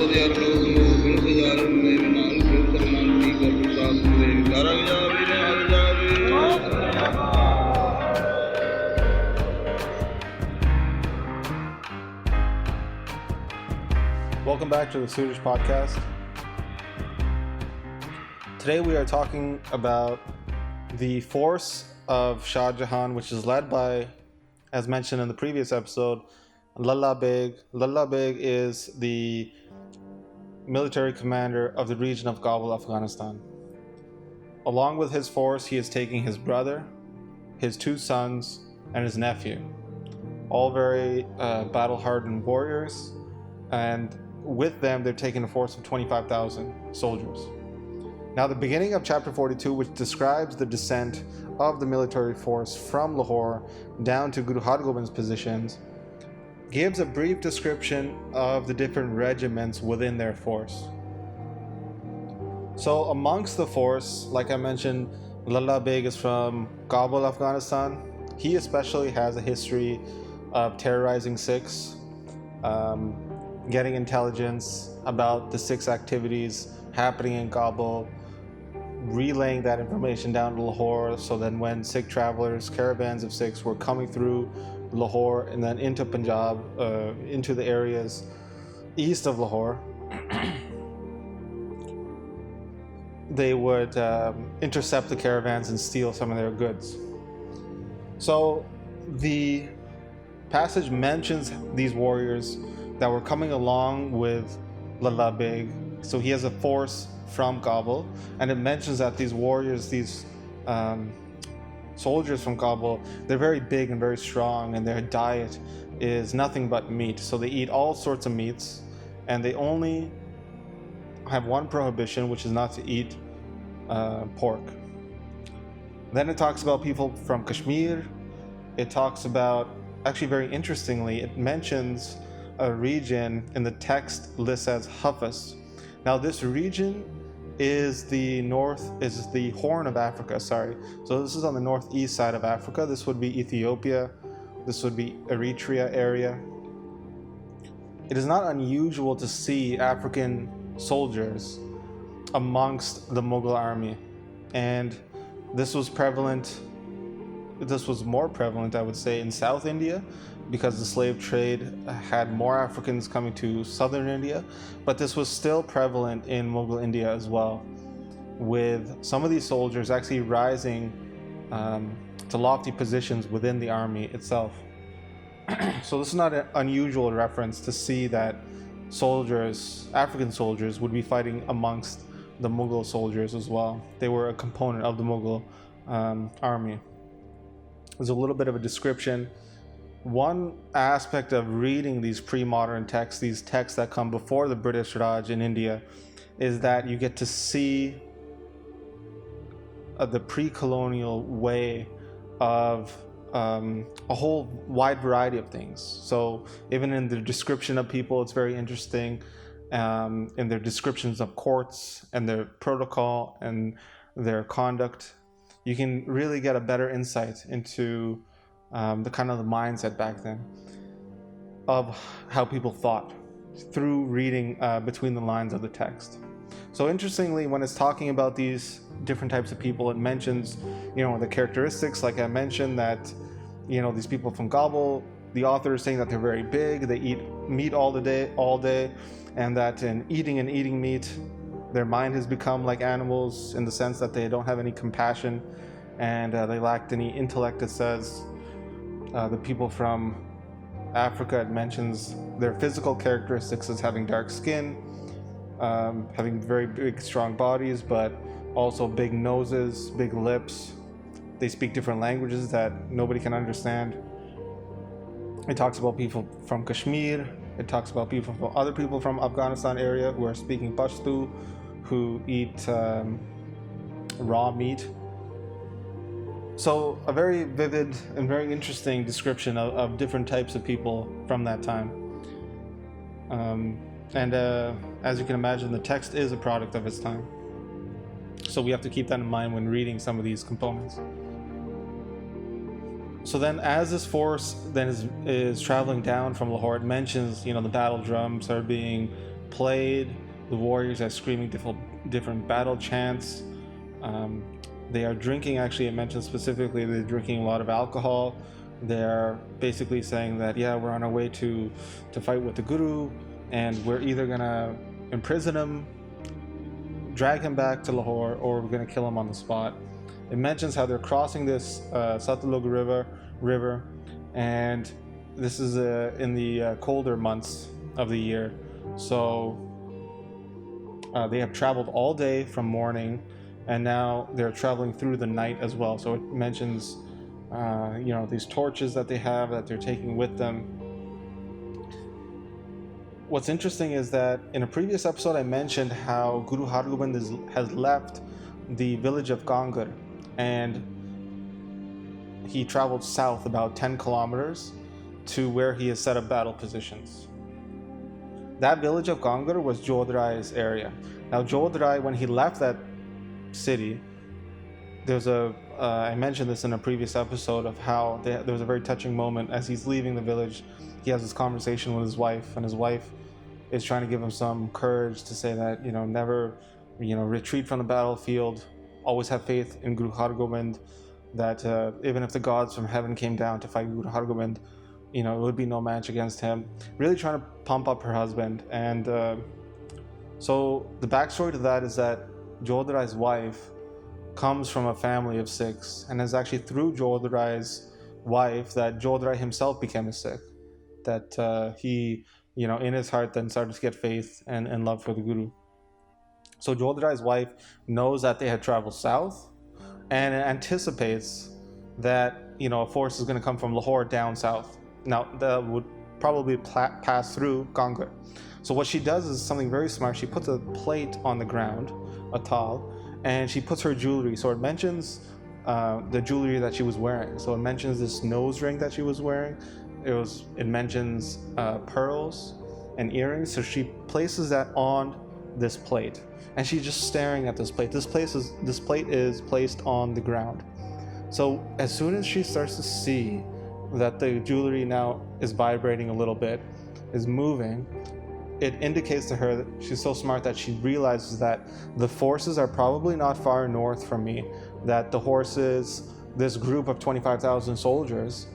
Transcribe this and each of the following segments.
Welcome back to the Suraj podcast. Today we are talking about the force of Shahjahan, which is led by, as mentioned in the previous episode, Lalabeg. Lalabeg is the military commander of the region of Kabul, Afghanistan. Along with his force, he is taking his brother, his two sons, and his nephew. All very battle-hardened warriors, and with them, they're taking a force of 25,000 soldiers. Now, the beginning of chapter 42, which describes the descent of the military force from Lahore down to Guru Har Gobind's positions, gives a brief description of the different regiments within their force. So, amongst the force, like I mentioned, Lalabeg is from Kabul, Afghanistan. He especially has a history of terrorizing Sikhs, getting intelligence about the Sikhs' activities happening in Kabul, relaying that information down to Lahore, so then when Sikh travelers, caravans of Sikhs were coming through Lahore and then into Punjab, into the areas east of Lahore, they would intercept the caravans and steal some of their goods. So the passage mentions these warriors that were coming along with Lalabeg. So he has a force from Kabul, and it mentions that these warriors, these soldiers from Kabul, they're very big and very strong, and their diet is nothing but meat. So they eat all sorts of meats, and they only have one prohibition, which is not to eat pork. Then it talks about people from Kashmir. It talks about, actually very interestingly, it mentions a region in the text lists as Hafiz. Now this region is the Horn of Africa, So this is on the northeast side of Africa. This would be Ethiopia. This would be Eritrea area. It is not unusual to see African soldiers amongst the Mughal army. And this was more prevalent, I would say, in South India, because the slave trade had more Africans coming to southern India, but this was still prevalent in Mughal India as well, with some of these soldiers actually rising to lofty positions within the army itself. So this is not an unusual reference to see that African soldiers would be fighting amongst the Mughal soldiers as well. They were a component of the Mughal army. There's a little bit of a description. One aspect of reading these pre-modern texts, these texts that come before the British Raj in India, is that you get to see the pre-colonial way of a whole wide variety of things. So even in the description of people, it's very interesting. In their descriptions of courts and their protocol and their conduct, you can really get a better insight into the kind of the mindset back then of how people thought through reading between the lines of the text. So interestingly, when it's talking about these different types of people, it mentions, the characteristics, like I mentioned, that, these people from Kabul, the author is saying that they're very big, they eat meat all day, and that in eating meat, their mind has become like animals in the sense that they don't have any compassion, and they lacked any intellect, it says. The people from Africa, it mentions their physical characteristics as having dark skin, having very big, strong bodies, but also big noses, big lips. They speak different languages that nobody can understand. It talks about people from Kashmir. It talks about other people from Afghanistan area who are speaking Pashto, who eat raw meat. So a very vivid and very interesting description of different types of people from that time. And as you can imagine, the text is a product of its time. So we have to keep that in mind when reading some of these components. So then as this force then is traveling down from Lahore, it mentions, the battle drums are being played. The warriors are screaming different battle chants. They are drinking, actually, it mentions specifically they're drinking a lot of alcohol. They're basically saying that, yeah, we're on our way to fight with the Guru, and we're either going to imprison him, drag him back to Lahore, or we're going to kill him on the spot. It mentions how they're crossing this Satluj river, and this is in the colder months of the year. So they have traveled all day from morning, and now they're traveling through the night as well. So it mentions, these torches that they have that they're taking with them. What's interesting is that in a previous episode I mentioned how Guru Hargobind has left the village of Kangar, and he traveled south about 10 kilometers to where he has set up battle positions. That village of Kangar was Jodhrai's area. Now Jodhrai, when he left that city, I mentioned this in a previous episode of how there was a very touching moment as he's leaving the village. He has this conversation with his wife, and his wife is trying to give him some courage to say that, never, retreat from the battlefield, always have faith in Guru Hargobind, that even if the gods from heaven came down to fight Guru Hargobind, it would be no match against him. Really trying to pump up her husband. And so the backstory to that is that Jodhrai's wife comes from a family of Sikhs, and it's actually through Jodhrai's wife that Jodhrai himself became a Sikh, that he, in his heart then started to get faith and love for the Guru. So Jodhrai's wife knows that they had traveled south and anticipates that, a force is going to come from Lahore down south. Now, that would probably pass through Kangar. So what she does is something very smart. She puts a plate on the ground, a tal, and she puts her jewelry. So it mentions the jewelry that she was wearing. So it mentions this nose ring that she was wearing. It mentions pearls and earrings. So she places that on this plate, and she's just staring at this plate. This plate is placed on the ground. So as soon as she starts to see that the jewelry now is vibrating a little bit, is moving, it indicates to her that she's so smart that she realizes that the forces are probably not far north from me, that the horses, this group of 25,000 soldiers,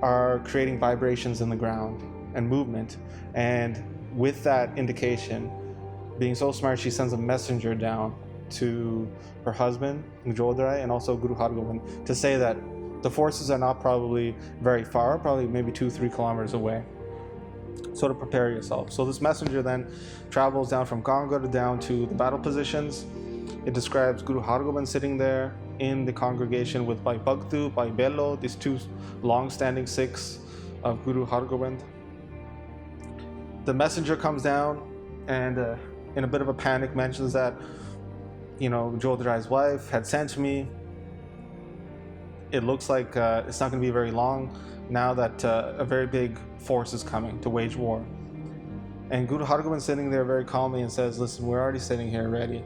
are creating vibrations in the ground and movement. And with that indication, being so smart, she sends a messenger down to her husband, Jodhrai, and also Guru Hargobind, to say that the forces are not probably very far, probably maybe 2-3 kilometers away. So to prepare yourself. So this messenger then travels down from Kangar down to the battle positions. It describes Guru Hargobind sitting there in the congregation with Bhai Bhagtu, Bhai Bello, these two long-standing Sikhs of Guru Hargobind. The messenger comes down and in a bit of a panic mentions that, Jodhrai's wife had sent me. It looks like it's not going to be very long now that a very big force is coming to wage war. And Guru Hargobind sitting there very calmly and says, listen, we're already sitting here ready.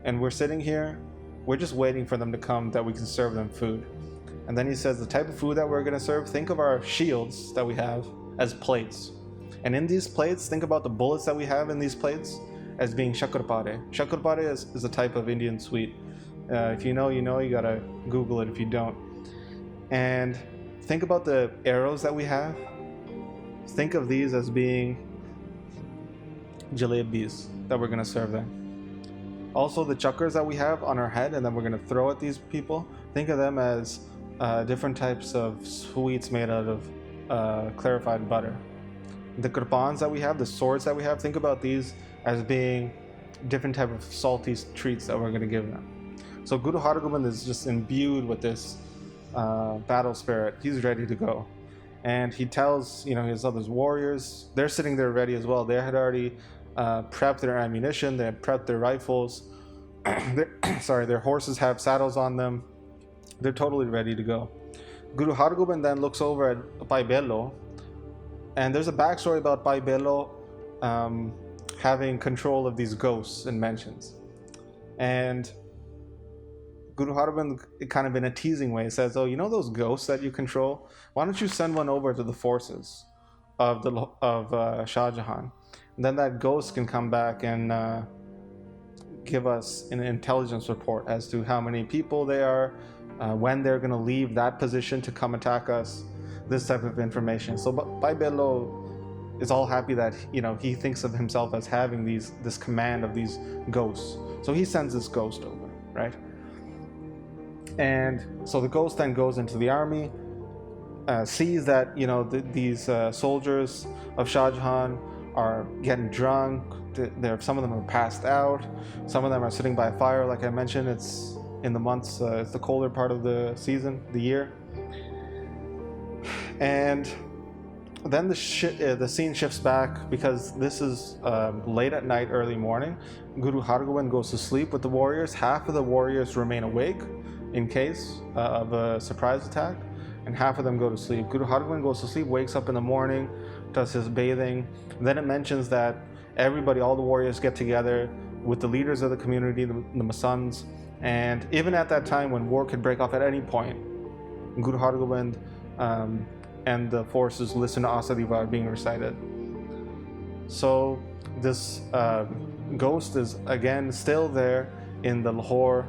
And we're sitting here, we're just waiting for them to come that we can serve them food. And then he says, the type of food that we're going to serve, think of our shields that we have as plates. And in these plates, think about the bullets that we have in these plates as being shakarpare. Shakarpare is a type of Indian sweet. If you know, you gotta Google it if you don't. And think about the arrows that we have. Think of these as being jalebis that we're gonna serve them. Also, the chakras that we have on our head and then we're gonna throw at these people, think of them as different types of sweets made out of clarified butter. The kirpans that we have, the swords that we have, think about these as being different type of salty treats that we're going to give them. So Guru Hargobind is just imbued with this battle spirit. He's ready to go. And he tells, his other warriors, they're sitting there ready as well. They had already prepped their ammunition, they had prepped their rifles. Their horses have saddles on them. They're totally ready to go. Guru Hargobind then looks over at Bhai Bello, and there's a backstory about Bhai Bello having control of these ghosts and mentions. And Guru Hargobind, kind of in a teasing way, says, those ghosts that you control? Why don't you send one over to the forces of Shahjahan? then that ghost can come back and give us an intelligence report as to how many people they are, when they're going to leave that position to come attack us, this type of information. So Pai Bello is all happy that, you know, he thinks of himself as having this command of these ghosts. So he sends this ghost over, right? And so the ghost then goes into the army, sees that, you know, these soldiers of Shahjahan are getting drunk. Some of them are passed out. Some of them are sitting by a fire. Like I mentioned, it's in the months, it's the colder part of the season, the year. And then the scene shifts back because this is late at night, early morning. Guru Hargobind goes to sleep with the warriors. Half of the warriors remain awake in case of a surprise attack, and half of them go to sleep. Guru Hargobind goes to sleep, wakes up in the morning, does his bathing. Then it mentions that everybody, all the warriors get together with the leaders of the community, the Masands, and even at that time when war could break off at any point, Guru Hargobind and the forces listen to Asadivar being recited. So this ghost is again still there in the Lahore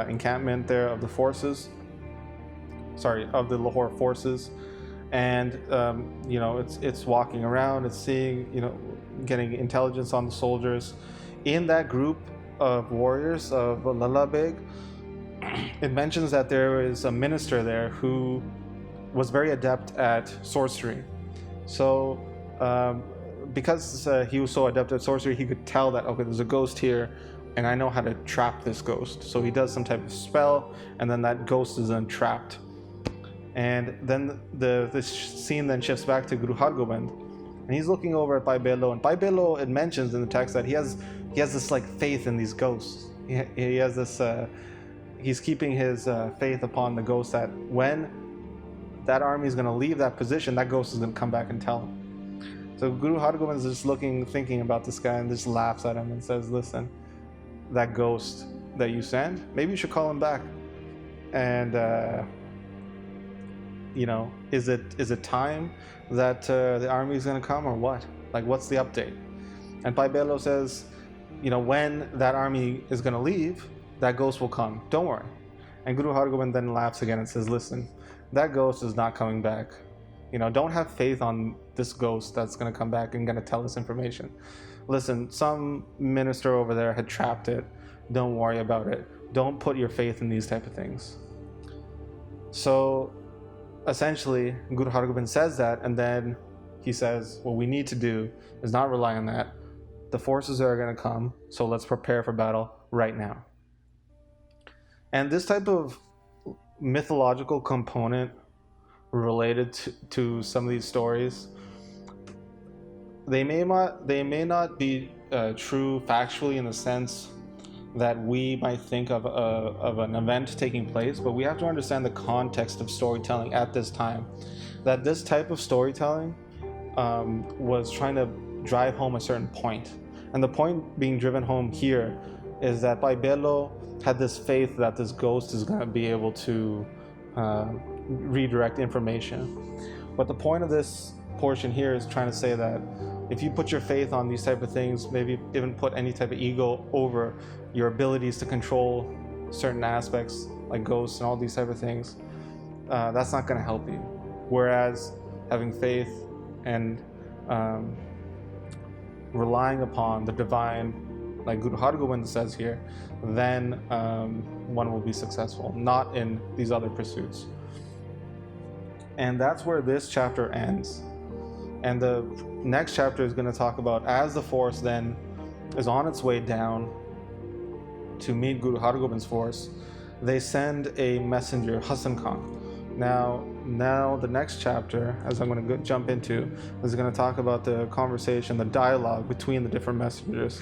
encampment there of the forces. Of the Lahore forces, and you know, it's walking around, it's seeing, you know, getting intelligence on the soldiers. In that group of warriors of Lalabeg, it mentions that there is a minister there who was very adept at sorcery. So because he was so adept at sorcery, he could tell that, okay, there's a ghost here and I know how to trap this ghost. So he does some type of spell, and then that ghost is then trapped. And then the scene then shifts back to Guru Hargobind, and he's looking over at Pai Bello, and Pai Bello, it mentions in the text that he has this like faith in these ghosts. He has this he's keeping his faith upon the ghost that when that army is going to leave that position, that ghost is going to come back and tell him. So Guru Hargobind is just thinking about this guy, and just laughs at him and says, listen, that ghost that you send, maybe you should call him back. And you know, is it time that the army is going to come, or what? Like, what's the update? And Pai Bello says, you know, when that army is going to leave, that ghost will come. Don't worry. And Guru Hargobind then laughs again and says, listen, that ghost is not coming back. You know, don't have faith on this ghost that's going to come back and going to tell us information. Listen, some minister over there had trapped it. Don't worry about it. Don't put your faith in these type of things. So essentially, Guru Hargobind says that, and then he says, what we need to do is not rely on that. The forces are going to come, so let's prepare for battle right now. And this type of mythological component related to some of these stories, they may not be true factually in the sense that we might think of an event taking place, but we have to understand the context of storytelling at this time. That this type of storytelling was trying to drive home a certain point. And the point being driven home here is that Pai Bello had this faith that this ghost is going to be able to redirect information. But the point of this portion here is trying to say that if you put your faith on these type of things, maybe even put any type of ego over your abilities to control certain aspects like ghosts and all these type of things, that's not going to help you. Whereas having faith and relying upon the divine, like Guru Hargobind says here, then one will be successful, not in these other pursuits. And that's where this chapter ends. And the next chapter is going to talk about as the force then is on its way down to meet Guru Hargobind's force, they send a messenger, Hasan Khan. Now the next chapter, as I'm going to jump into, is going to talk about the conversation, the dialogue between the different messengers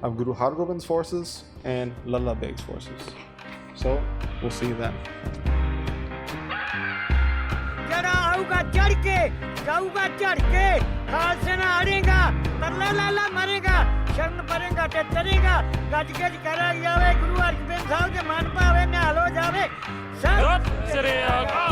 of Guru Hargobind's forces and Lalabeg's forces. So we'll see you then. जाऊगा चढ़ के हाल से ना हारेगा तरला लाला मरेगा शर्म परेगा ते तरेगा गज गज करा जावे गुरु अर्जन साहब के मन पावे में हालो जावे सब श्री अकाल।